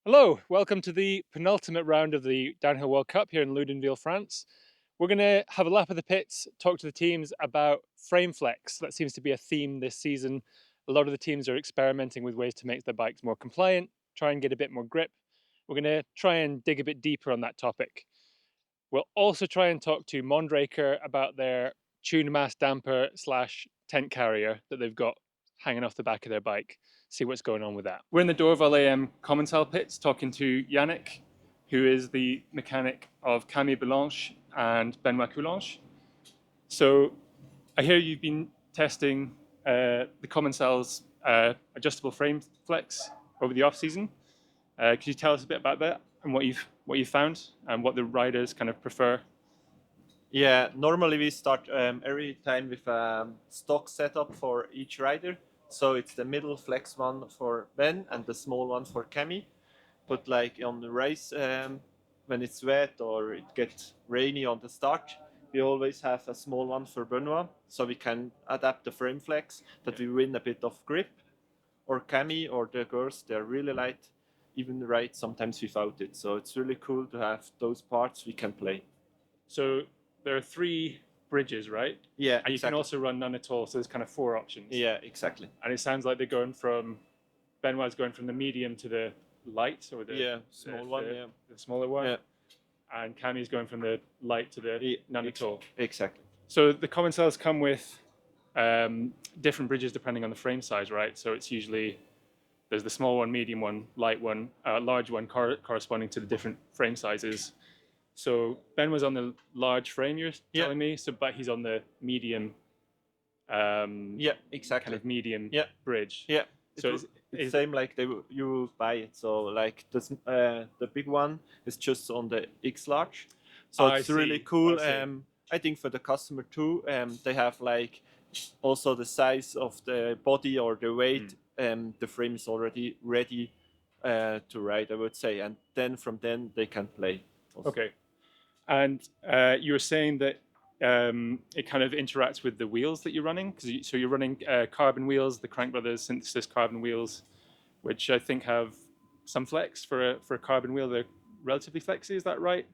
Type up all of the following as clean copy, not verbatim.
Hello, welcome to the penultimate round of the Downhill World Cup here in Loudunville, France. We're going to have a lap of the pits, talk to the teams about frame flex. That seems to be a theme this season. A lot of the teams are experimenting with ways to make their bikes more compliant, try and get a bit more grip. We're going to try and dig a bit deeper on that topic. We'll also try and talk to Mondraker about their tune mass damper slash tent carrier that they've got hanging off the back of their bike, see what's going on with that. We're in the Dorval AM Commencal pits talking to Yannick, who is the mechanic of Camille Blanche and Benoit Coulange. So I hear you've been testing the Commencal's adjustable frame flex over the off season. Could you tell us a bit about that and what you've found and what the riders kind of prefer? Yeah, normally we start every time with a stock setup for each rider. So it's the middle flex one for Ben and the small one for Cami. But like on the race, when it's wet or it gets rainy on the start, we always have a small one for Benoit, so we can adapt the frame flex that we win a bit of grip. Or Cami or the girls, they're really light, even ride sometimes without it. So it's really cool to have those parts we can play. So there are three bridges, right? Yeah, And you can also run none at all. So there's kind of four options. Yeah, exactly. And it sounds like they're going from Benoit's going from the medium to the light, or the small one, the smaller one. Yeah. And Cami's going from the light to the none at all. Exactly. So the common cells come with different bridges depending on the frame size, right? So it's usually there's the small one, medium one, light one, large one corresponding to the different frame sizes. So Ben was on the large frame, you're telling me. So, but he's on the medium. Yeah, exactly. Kind of medium bridge. Yeah. So it's same like you buy it. So like the big one is just on the X large. So it's really cool. I think for the customer too. They have like also the size of the body or the weight. The frame is already ready to ride, I would say, and then from then they can play. Also. Okay. And you were saying that it kind of interacts with the wheels that you're running. So you're running carbon wheels, the Crank Brothers Synthesis carbon wheels, which I think have some flex for a carbon wheel. They're relatively flexy, is that right?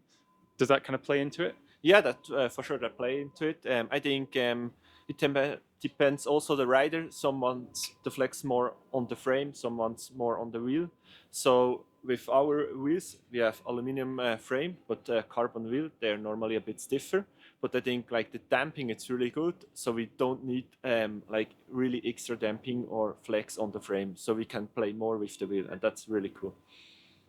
Does that kind of play into it? Yeah, that for sure that play into it. I think it depends also the rider. Some wants the flex more on the frame, some wants more on the wheel. So with our wheels, we have aluminum frame, but carbon wheel. They're normally a bit stiffer. But I think like the damping, it's really good. So we don't need like really extra damping or flex on the frame. So we can play more with the wheel, and that's really cool.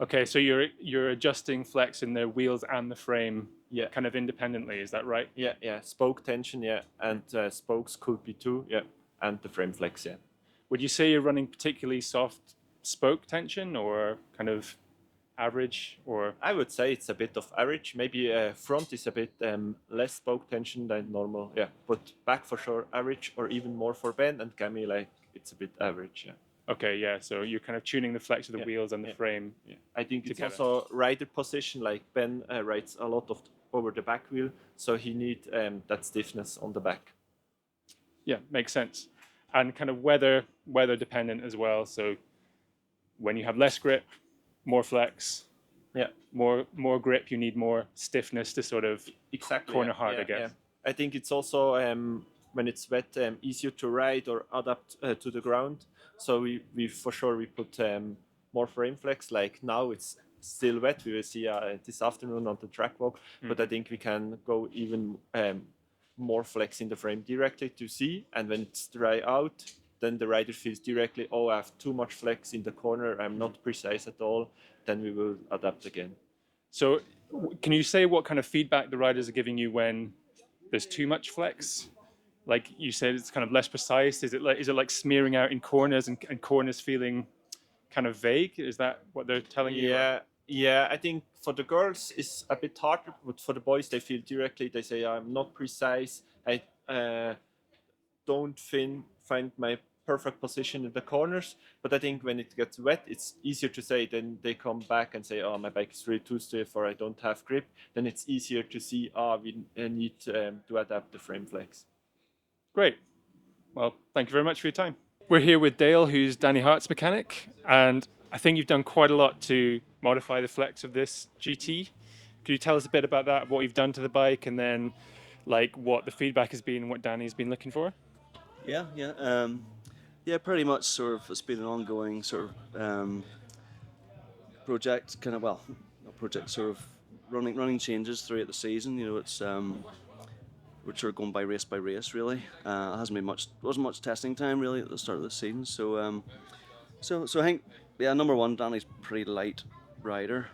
Okay, so you're adjusting flex in the wheels and the frame, kind of independently. Is that right? Yeah. Spoke tension, and spokes could be too, and the frame flex, Would you say you're running particularly soft spoke tension or kind of average, or? I would say it's a bit of average. Maybe front is a bit less spoke tension than normal, but back for sure average, or even more for Ben and Cami, like it's a bit average, Okay, so you're kind of tuning the flex of the wheels and the frame. Yeah. I think it's also rider position, like Ben rides a lot of over the back wheel, so he needs that stiffness on the back. Yeah, makes sense. And kind of weather dependent as well. So when you have less grip, more flex. Yeah. More grip, you need more stiffness to sort of corner hard, I guess. Yeah. I think it's also when it's wet, easier to ride or adapt to the ground. So we for sure we put more frame flex. Like now it's still wet. We will see this afternoon on the track walk. But I think we can go even more flex in the frame directly to see. And when it's dry out, then the rider feels directly, oh, I have too much flex in the corner. I'm not precise at all. Then we will adapt again. So can you say what kind of feedback the riders are giving you when there's too much flex? Like you said, it's kind of less precise. Is it like smearing out in corners and corners feeling kind of vague? Is that what they're telling you? Yeah. I think for the girls it's a bit harder, but for the boys they feel directly. They say I'm not precise. I don't find my perfect position in the corners. But I think when it gets wet, it's easier to say. Then they come back and say, oh, my bike is really too stiff, or I don't have grip. Then it's easier to see, we need to adapt the frame flex. Great. Well, thank you very much for your time. We're here with Dale, who's Danny Hart's mechanic, and I think you've done quite a lot to modify the flex of this GT. Could you tell us a bit about that, what you've done to the bike, and then like what the feedback has been and what Danny's been looking for? Yeah, pretty much sort of it's been an ongoing sort of project, kind of, well, not project, sort of running changes throughout the season. You know, it's we're sort of going by race really. It hasn't been much, wasn't much testing time really at the start of the season. So I think, yeah, number one, Danny's pretty light rider.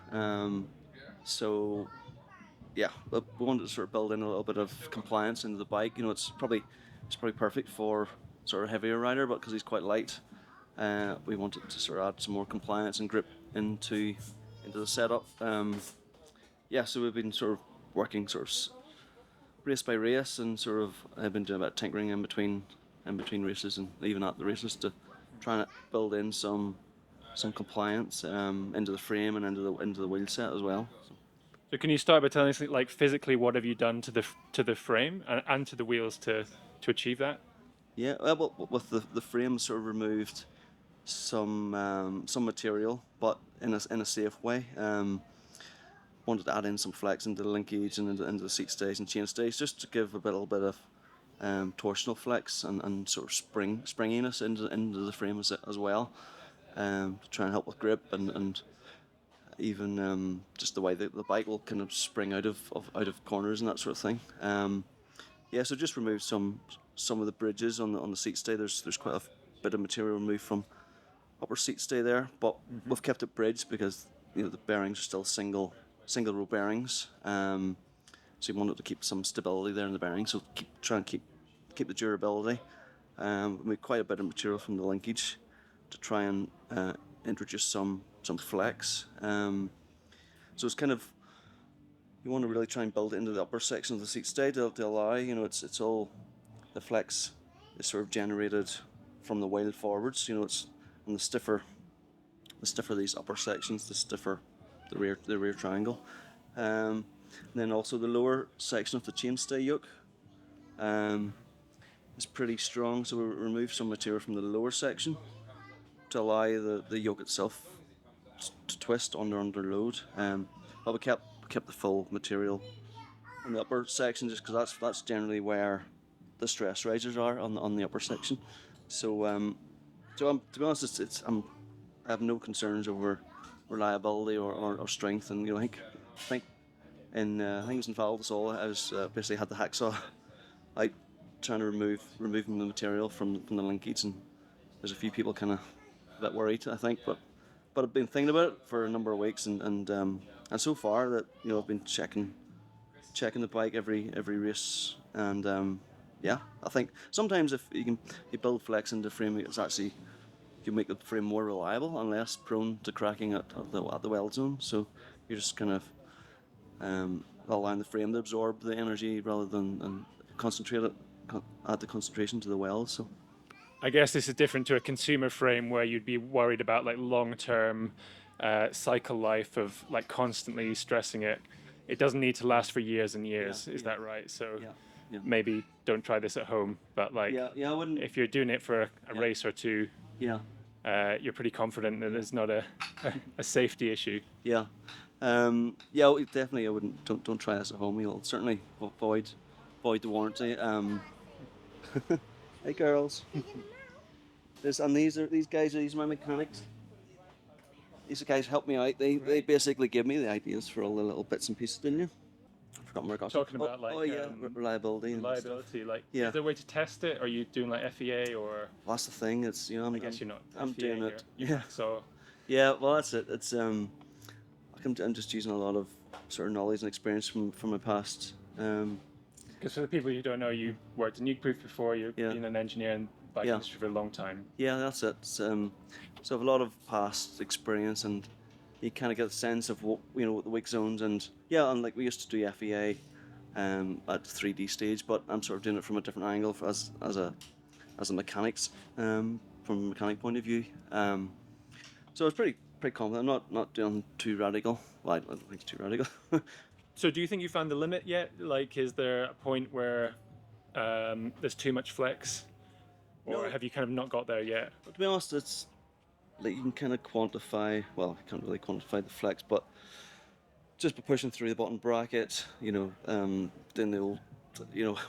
So yeah, we wanted to sort of build in a little bit of compliance into the bike. You know, it's probably perfect for sort of heavier rider, but because he's quite light, we wanted to sort of add some more compliance and grip into the setup. Yeah, so we've been sort of working sort of race by race, and sort of I've been doing a bit of tinkering in between races and even at the races to try and build in some compliance into the frame and into the wheel set as well. So can you start by telling us like physically what have you done to the frame and to the wheels to achieve that? Yeah, well, with the frame, sort of removed some material, but in a safe way. Wanted to add in some flex into the linkage and into the seat stays and chain stays, just to give a little bit of torsional flex and sort of springiness into the frame as well, to try and help with grip and even just the way that the bike will kind of spring out of corners and that sort of thing. Yeah, so just remove some of the bridges on the seat stay. There's quite a bit of material removed from upper seat stay there, but we've kept it bridged because, you know, the bearings are still single row bearings. So you wanted to keep some stability there in the bearings. So try and keep the durability. We made quite a bit of material from the linkage to try and introduce some flex. So it's kind of, you want to really try and build it into the upper section of the seat stay to allow, you know, it's all, the flex is sort of generated from the wheel forwards. You know, it's on the stiffer these upper sections, the stiffer the rear triangle. And then also the lower section of the chainstay yoke is pretty strong, so we removed some material from the lower section to allow the yoke itself to twist under load. But we kept the full material in the upper section, just because that's generally where the stress risers are on the upper section. So to be honest, I have no concerns over reliability or strength, and, you know, I think it was in Valdesol, I was basically had the hacksaw out trying to removing the material from the linkage, and there's a few people kind of a bit worried, I think, but I've been thinking about it for a number of weeks, and so far that, you know, I've been checking the bike every race, and yeah, I think sometimes if you build flex into the frame, it's actually, you make the frame more reliable and less prone to cracking at the weld zone. So you're just kind of allowing the frame to absorb the energy rather than add the concentration to the weld. So I guess this is different to a consumer frame where you'd be worried about like long-term cycle life of like constantly stressing it. It doesn't need to last for years and years. Is that right? So maybe don't try this at home, but like I wouldn't. If you're doing it for a race or two, you're pretty confident that it's not a safety issue. Yeah, definitely. I wouldn't. Don't try this at home. You'll certainly void the warranty. Hey girls. These guys are my mechanics. These guys help me out. They basically give me the ideas for all the little bits and pieces, didn't you? I forgot where I got Talking about reliability. Reliability, like, Yeah. is there a way to test it? Are you doing like FEA or? Well, that's the thing. It's, you know, I guess you're not. I'm FEA doing it. here. So. Yeah, well, that's it. It's I'm just using a lot of sort of knowledge and experience from my past. Because for the people who don't know, you worked in Nukeproof before. You've been an engineer in the bike industry for a long time. Yeah, that's it. So I have a lot of past experience, and you kind of get a sense of what, you know, what the weak zones, and like we used to do FEA at 3D stage, but I'm sort of doing it from a different angle as a mechanics, from a mechanic point of view. So it's pretty confident. I'm not doing too radical. Well, I don't think it's too radical. So do you think you found the limit yet? Like, is there a point where there's too much flex? Or have you kind of not got there yet? But to be honest, like you can kind of quantify. Well, you can't really quantify the flex, but just by pushing through the bottom bracket, doing the old,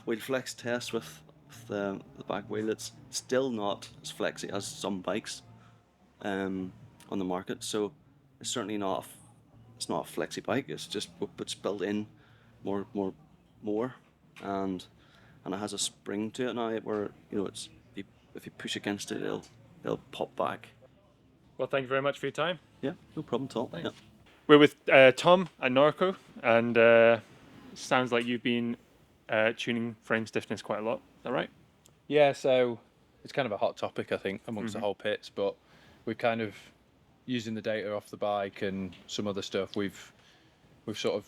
wheel flex test with the back wheel, it's still not as flexy as some bikes on the market. So it's certainly not. It's not a flexi bike. It's just it's built in more, more, and it has a spring to it now where it's if you push against it, it'll pop back. Well, thank you very much for your time. Yeah, no problem at all. Thanks. Yeah. We're with Tom at Norco, and sounds like you've been tuning frame stiffness quite a lot. Is that right? Yeah, so it's kind of a hot topic, I think, amongst the whole pits, but we've kind of, using the data off the bike and some other stuff, we've sort of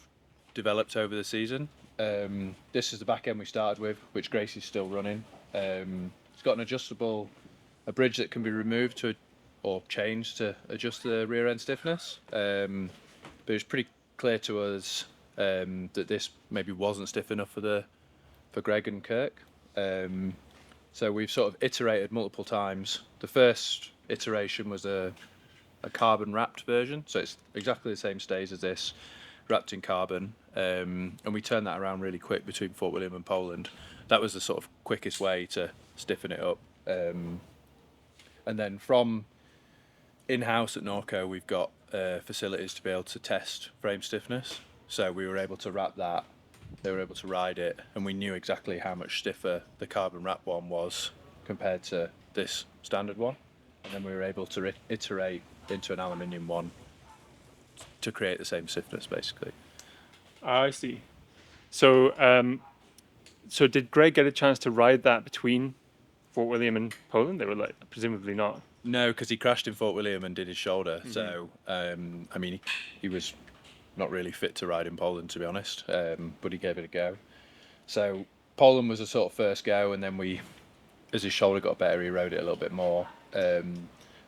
developed over the season. This is the back end we started with, which Gracie's still running. It's got a bridge that can be removed or changed to adjust the rear end stiffness. But it's pretty clear to us that this maybe wasn't stiff enough for Greg and Kirk. So we've sort of iterated multiple times. The first iteration was a carbon wrapped version, so it's exactly the same stays as this, wrapped in carbon, and we turned that around really quick between Fort William and Poland. That was the sort of quickest way to stiffen it up. And then from in-house at Norco, we've got facilities to be able to test frame stiffness. So we were able to wrap that, they were able to ride it, and we knew exactly how much stiffer the carbon wrap one was compared to this standard one. And then we were able to iterate into an aluminium one to create the same stiffness, basically. I see. So, so did Greg get a chance to ride that between Fort William and Poland? They were like, presumably not. No, because he crashed in Fort William and did his shoulder. So, I mean, he was not really fit to ride in Poland, to be honest, but he gave it a go. So Poland was a sort of first go, and then as his shoulder got better, he rode it a little bit more.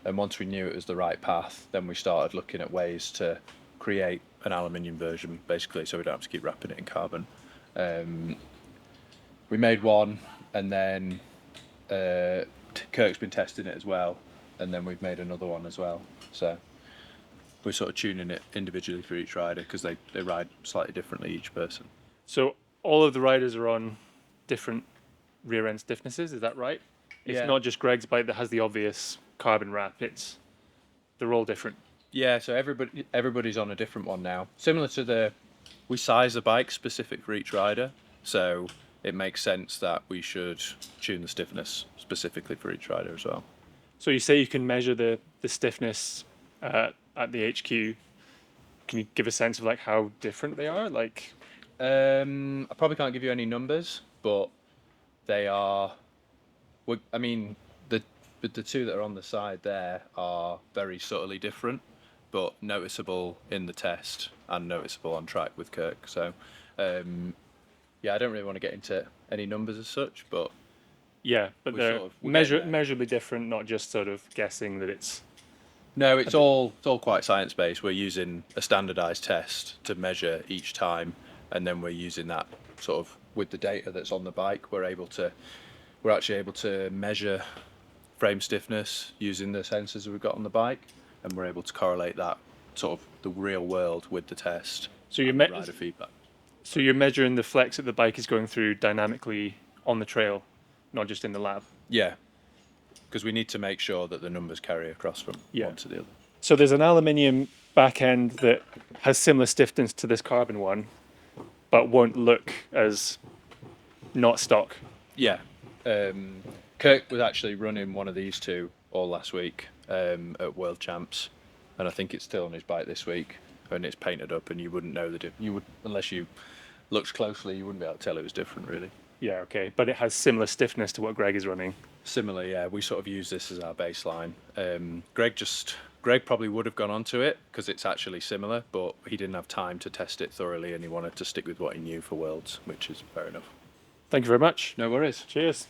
And once we knew it was the right path, then we started looking at ways to create an aluminium version, basically, so we don't have to keep wrapping it in carbon. We made one, and then Kirk's been testing it as well, and then we've made another one as well. So we're sort of tuning it individually for each rider, because they ride slightly differently, each person. So all of the riders are on different rear end stiffnesses, is that right? It's Yeah. not just Greg's bike that has the obvious carbon wrap, they're all different. Yeah, so everybody's on a different one now. Similar to we size the bike specific for each rider, so it makes sense that we should tune the stiffness specifically for each rider as well. So you say you can measure the stiffness at the HQ. Can you give a sense of like how different they are? Like, I probably can't give you any numbers, but they are. I mean, the two that are on the side there are very subtly different, but noticeable in the test and noticeable on track with Kirk. So, yeah, I don't really want to get into any numbers as such, but yeah, but we're they're sort of- we're getting there. measurably different, not just sort of guessing that it's. No, it's all quite science based. We're using a standardized test to measure each time, and then we're using that sort of with the data that's on the bike. We're actually able to measure frame stiffness using the sensors we've got on the bike, and we're able to correlate that sort of the real world with the test. So you're and the rider feedback. So you're measuring the flex that the bike is going through dynamically on the trail, not just in the lab. Yeah, because we need to make sure that the numbers carry across from one to the other. So there's an aluminium back end that has similar stiffness to this carbon one, but won't look as not stock. Yeah. Kirk was actually running one of these two all last week at World Champs, and I think it's still on his bike this week, and it's painted up, and you wouldn't know unless you looked closely, you wouldn't be able to tell it was different, really. Yeah, okay, but it has similar stiffness to what Greg is running. Similar, yeah. We sort of use this as our baseline. Greg probably would have gone onto it because it's actually similar, but he didn't have time to test it thoroughly, and he wanted to stick with what he knew for Worlds, which is fair enough. Thank you very much. No worries. Cheers.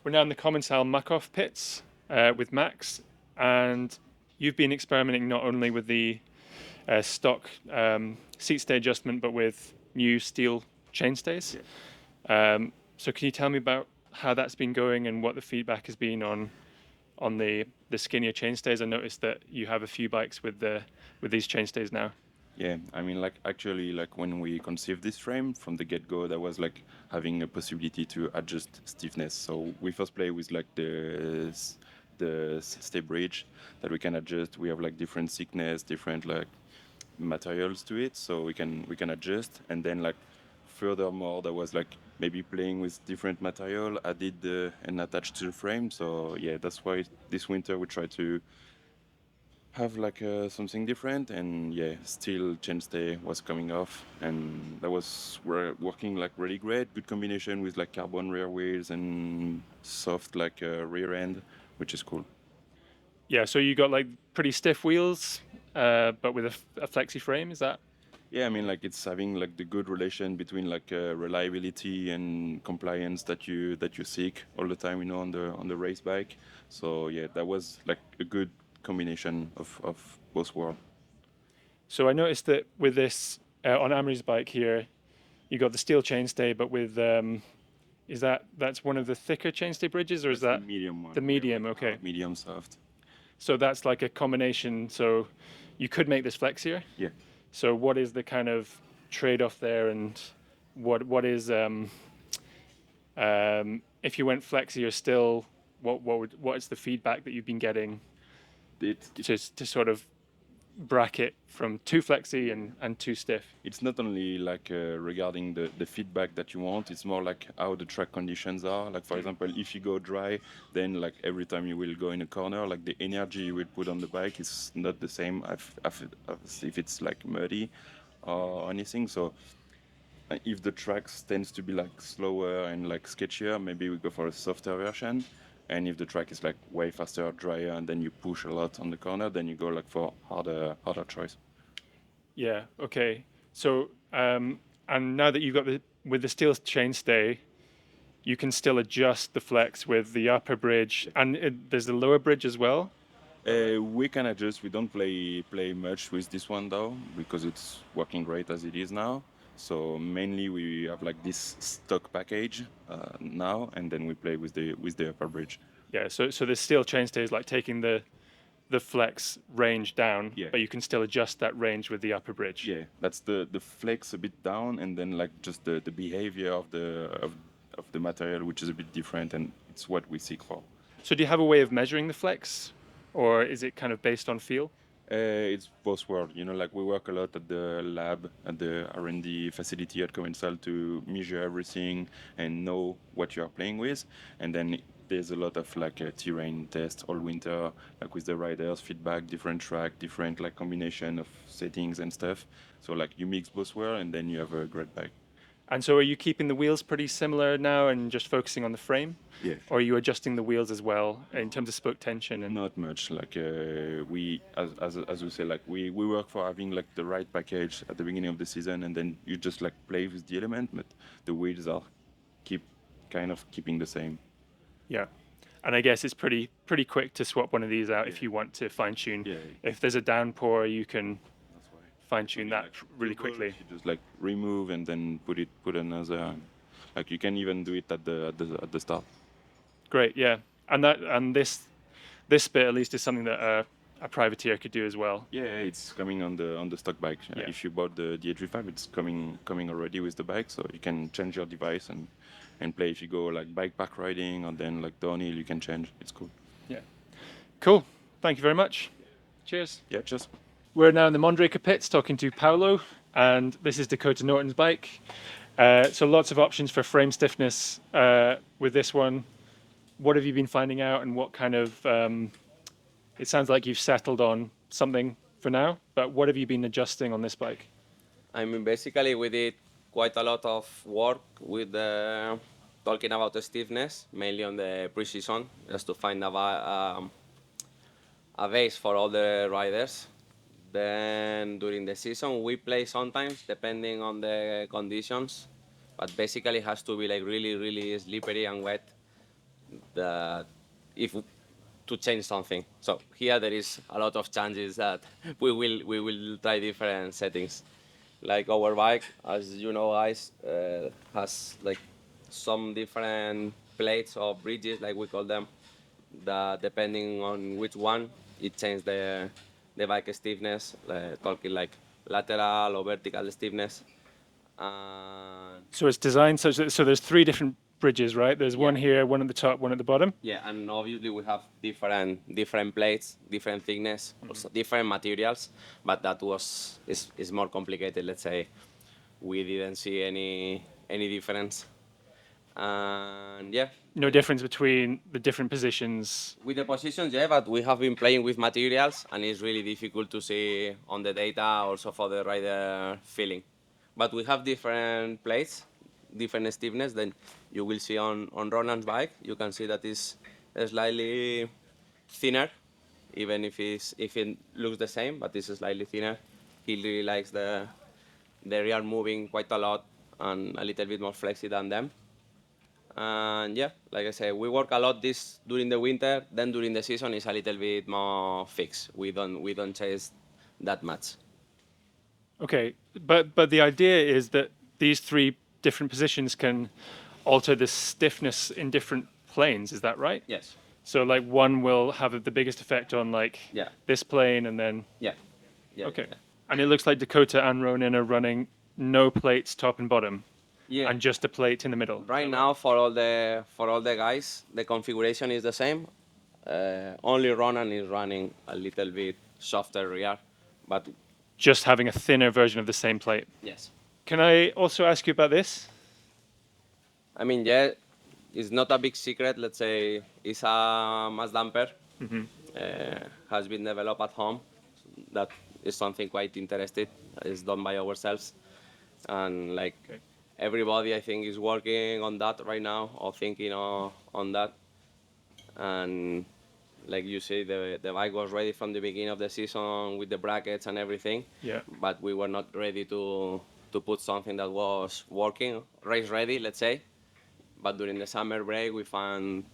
We're now in the Commencal Makov pits with Max, and you've been experimenting not only with the stock seat stay adjustment, but with new steel chainstays. So can you tell me about how that's been going and what the feedback has been on on the skinnier chainstays. I noticed that you have a few bikes with these chainstays now. Yeah, I mean, like actually, like when we conceived this frame from the get-go, there was like having a possibility to adjust stiffness. So we first play with like the stay bridge that we can adjust. We have like different thickness, different like materials to it, so we can adjust. And then like furthermore, there was like maybe playing with different material added and attached to the frame. So yeah, that's why this winter we try to have like something different. And yeah, still chainstay was coming off, and that was working like really great. Good combination with like carbon rear wheels and soft like rear end, which is cool. Yeah, so you got like pretty stiff wheels, but with a flexi frame. Is that? Yeah, I mean, like it's having like the good relation between like reliability and compliance that you seek all the time, on the race bike. So yeah, that was like a good combination of both worlds. So I noticed that with this on Amory's bike here, you got the steel chainstay, but with that's one of the thicker chainstay bridges, or is That's that the medium one? the medium? Like Okay, medium soft. so that's like a combination. So you could make this flexier. Yeah. So what is the kind of trade-off there, and what is if you went flexier still, what is the feedback that you've been getting It, to sort of bracket from too flexy and too stiff? it's not only like regarding the feedback that you want, it's more like how the track conditions are. Like for example, if you go dry, then like every time you will go in a corner, like the energy you will put on the bike is not the same as if it's like muddy or anything. So if the tracks tends to be like slower and like sketchier, maybe we go for a softer version. And if the track is like way faster, drier, and then you push a lot on the corner, then you go like for harder choice. Yeah. Okay. So and now that you've got with the steel chainstay, you can still adjust the flex with the upper bridge, and there's the lower bridge as well. We can adjust. We don't play much with this one though, because it's working great as it is now. So mainly we have like this stock package now, and then we play with the upper bridge. Yeah. So the steel chainstay is like taking the flex range down, Yeah. but you can still adjust that range with the upper bridge. Yeah, that's the flex a bit down, and then like just the behavior of the material, which is a bit different, and it's what we seek for. So do you have a way of measuring the flex, or is it kind of based on feel? It's both world, like we work a lot at the lab, at the R&D facility at Commencal to measure everything and know what you are playing with. And then there's a lot of like a terrain test all winter, like with the riders, feedback, different track, different like combination of settings and stuff. So like you mix both world, and then you have a great bike. And so are you keeping the wheels pretty similar now and just focusing on the frame? Yeah. Or are you adjusting the wheels as well in terms of spoke tension? And Not much. Like we, as we say, like we work for having like the right package at the beginning of the season, and then you just like play with the element, but the wheels are keeping the same. yeah. And I guess it's pretty quick to swap one of these out if you want to fine tune. Yeah. If there's a downpour, you can That's why. fine tune that really quickly. You just like remove and then put another. Like you can even do it at the start. Great, yeah. And this bit at least is something that a privateer could do as well. Yeah, it's coming on the stock bike. Yeah. If you bought the DH5, it's coming already with the bike, so you can change your device and play. If you go like bike pack riding or then like downhill, you can change. It's cool. Yeah. Cool. Thank you very much. Cheers. Yeah, just. We're now in the Mondraker pits talking to Paolo, and this is Dakota Norton's bike. So lots of options for frame stiffness with this one. What have you been finding out, and what kind of? It sounds like you've settled on something for now, but what have you been adjusting on this bike? I mean, basically, we did quite a lot of work with talking about the stiffness, mainly on the pre-season, just to find a base for all the riders. Then during the season, we play sometimes, depending on the conditions, but basically it has to be like really, really slippery and wet to change something. So here there is a lot of chances that we will try different settings. Like our bike, as you know, guys, has like some different plates or bridges, like we call them, that depending on which one, it changes the bike stiffness, talking like lateral or vertical stiffness. So it's designed such that, so there's three different bridges, right? There's one Yeah. here, one at the top, one at the bottom. Yeah, and obviously we have different plates, different thickness, also different materials, but that is more complicated. Let's say we didn't see any difference, and yeah, No difference between the different positions. with the positions, yeah, but we have been playing with materials, and it's really difficult to see on the data, also for the rider feeling. But we have different plates, different stiffness. Then you will see on Ronan's bike, you can see that is slightly thinner, even if it looks the same, but it's slightly thinner. He really likes the rear moving quite a lot and a little bit more flexy than them. And yeah, like I say, we work a lot this during the winter. Then during the season, it's a little bit more fixed. We don't chase that much. Okay, but the idea is that these three different positions can alter the stiffness in different planes. Is that right? Yes. So like one will have the biggest effect on like Yeah. this plane, and then Yeah. Yeah. okay. Yeah. And it looks like Dakota and Ronin are running no plates top and bottom, Yeah. and just a plate in the middle. Right now, for all the guys, the configuration is the same. Only Ronan is running a little bit softer rear, but Just having a thinner version of the same plate. yes. Can I also ask you about this? I mean, yeah, it's not a big secret. Let's say it's a mass damper. Has been developed at home. That is something quite interesting. It's done by ourselves, and like Okay. everybody, I think, is working on that right now or thinking on that. And like you say, the bike was ready from the beginning of the season with the brackets and everything. Yeah. But we were not ready to put something that was working, race ready, let's say. But during the summer break, we found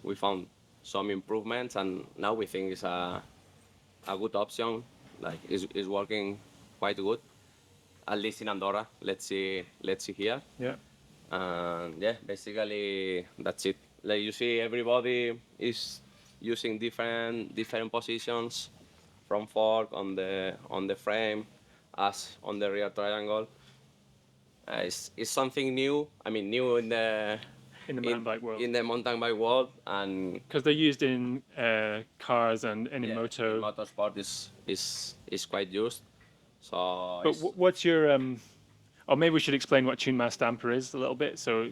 some improvements, and now we think it's a good option. Like is working quite good, at least in Andorra. Let's see here. Yeah. And yeah, basically that's it. Like you see, everybody is using different positions, from fork on the frame, us on the rear triangle. It's something new. I mean, new in the In the mountain bike world. in the mountain bike world, and Because they're used in cars and in yeah, moto. in motorsport is quite used. So But it's- what's your or maybe we should explain what tune mass damper is a little bit. So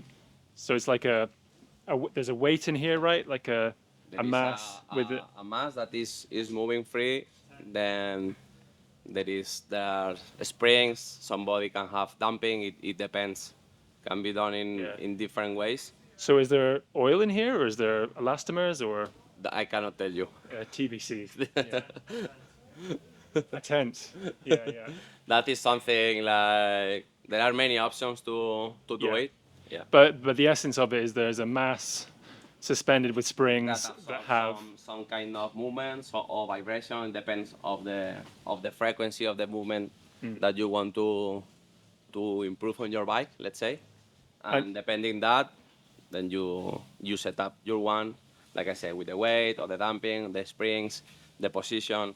it's like there's a weight in here, right? Like a there is mass with it. a mass that is moving free. Then there are springs. Somebody can have dumping. It depends. Can be done Yeah. in different ways. So is there oil in here, or is there elastomers, or I cannot tell you. TVC? Yeah. A tent. Yeah, yeah. That is something like there are many options to do Yeah. it. Yeah. But the essence of it is there's a mass suspended with springs that have some kind of movements or vibration. It depends of the frequency of the movement that you want to improve on your bike, let's say. And depending that, then you set up your one, like I said, with the weight or the damping, the springs, the position.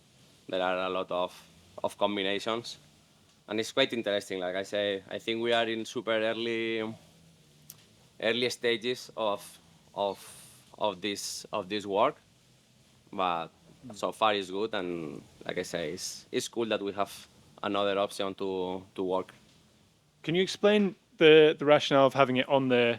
There are a lot of combinations, and it's quite interesting. Like I say, I think we are in super early stages of this work, but so far it's good. And like I say, it's cool that we have another option to work. Can you explain the rationale of having it on the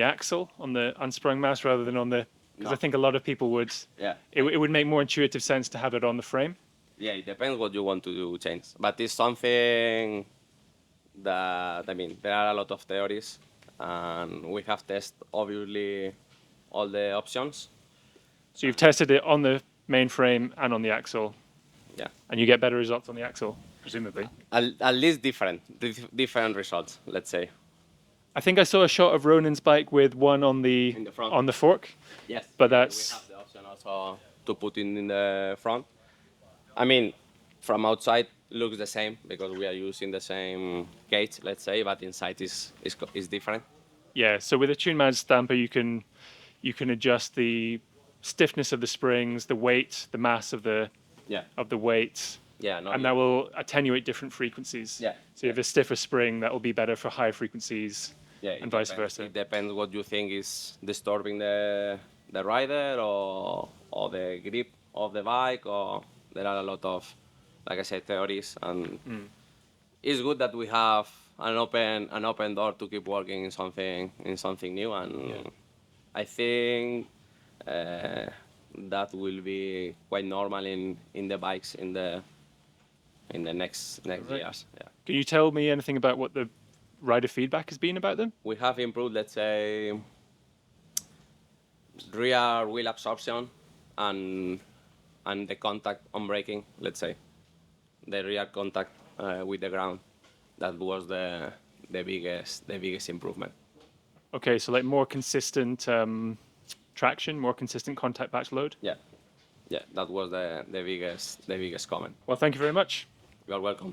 axle, on the unsprung mass, rather than on the? Because No. I think a lot of people would. Yeah. It would make more intuitive sense to have it on the frame. Yeah, it depends what you want to do change. But it's something that, I mean, there are a lot of theories, and we have tested, obviously, all the options. So you've tested it on the main frame and on the axle, Yeah. and you get better results on the axle, presumably. At least different results, let's say. I think I saw a shot of Ronan's bike with one on the In the front. on the fork. Yes. But that's- We have the option also to put in the front. I mean, from outside looks the same because we are using the same cage, let's say, but inside is different. Yeah. So with a tune mass damper, you can adjust the stiffness of the springs, the weight, the mass of the Yeah. weights, Yeah. No. and that will attenuate different frequencies. Yeah. So you have a stiffer spring that will be better for high frequencies, Yeah, and vice versa. It depends what you think is disturbing the rider or the grip of the bike, or there are a lot of, like I said, theories, and it's good that we have an open door to keep working in something new, and I think that will be quite normal in the bikes in the next years. Yeah. Can you tell me anything about what the rider feedback has been about them? We have improved, let's say, rear wheel absorption and the contact on braking, let's say. The rear contact with the ground. That was the biggest improvement. Okay, so like more consistent traction, more consistent contact batch load. Yeah. Yeah, that was the biggest comment. Well, thank you very much. You are welcome.